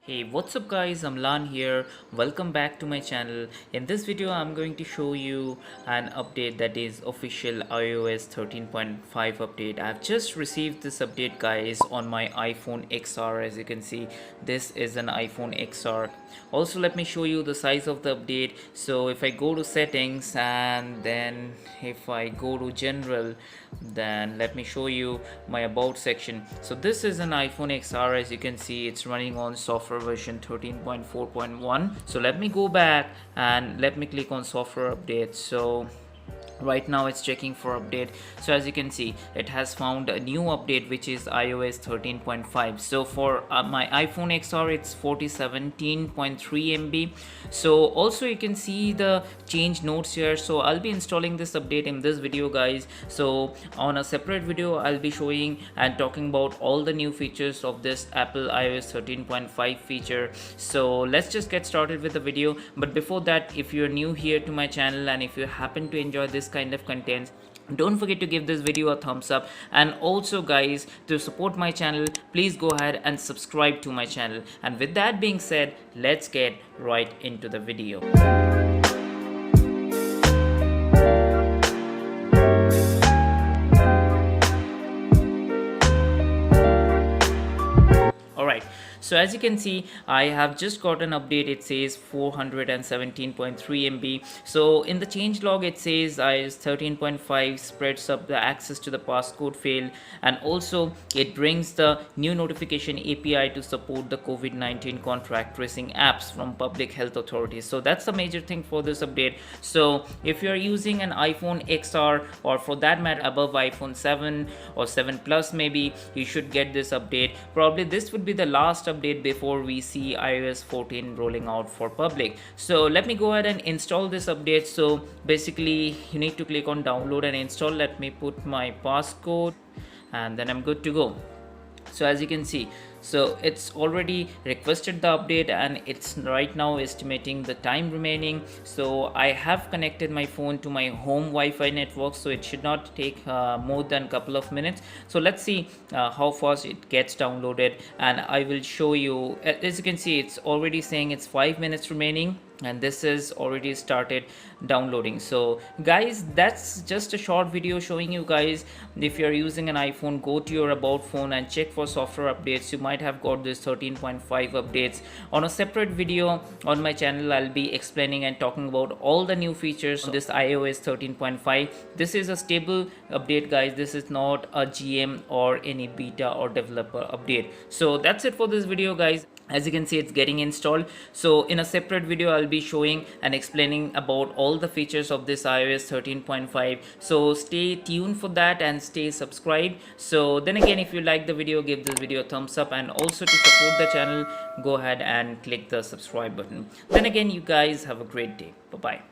Hey, what's up guys, I'm Lan here. Welcome back to my channel. In this video I'm going to show you an update that is official iOS 13.5 update. I've just received this update guys on my iPhone XR. As you can see, this is an iPhone XR. Also, let me show you the size of the update. So if I go to settings and then if I go to general, then let me show you my about section. So this is an iPhone XR. As you can see, it's running on software version 13.4.1. so let me go back and let me click on software updates. So right now it's checking for update. So as you can see, it has found a new update which is iOS 13.5. so for my iPhone XR, it's 4017.3 MB. So also you can see the change notes here. So I'll be installing this update in this video guys. So on a separate video I'll be showing and talking about all the new features of this Apple iOS 13.5 feature. So let's just get started with the video. But before that, if you're new here to my channel and if you happen to enjoy this kind of content, don't forget to give this video a thumbs up. And also guys, to support my channel, please go ahead and subscribe to my channel. And with that being said, let's get right into the video. Alright, so as you can see, I have just got an update. It says 417.3 MB. So in the change log it says iOS 13.5 spreads up the access to the passcode fail, and also it brings the new notification API to support the COVID-19 contact tracing apps from public health authorities. So that's the major thing for this update. So if you're using an iPhone XR, or for that matter above iPhone 7 or 7 Plus, maybe you should get this update. Probably this would be the last update before we see iOS 14 rolling out for public. So let me go ahead and install this update. So basically you need to click on download and install. Let me put my passcode and then I'm good to go. So as you can see, so it's already requested the update and it's right now estimating the time remaining. So I have connected my phone to my home Wi-Fi network, so it should not take more than a couple of minutes. So let's see how fast it gets downloaded, and I will show you. As you can see, it's already saying it's 5 minutes remaining and this is already started downloading. So guys, that's just a short video showing you guys, if you're using an iPhone, go to your about phone and check for software updates. You might have got this 13.5 updates. On a separate video on my channel, I'll be explaining and talking about all the new features of this iOS 13.5. This is a stable update guys. This is not a GM or any beta or developer update. So that's it for this video guys. As you can see, it's getting installed. So in a separate video I'll be showing and explaining about all the features of this iOS 13.5. so stay tuned for that and stay subscribed. So then again, if you like the video, give this video a thumbs up, and also to support the channel, go ahead and click the subscribe button. Then again, you guys have a great day. Bye bye.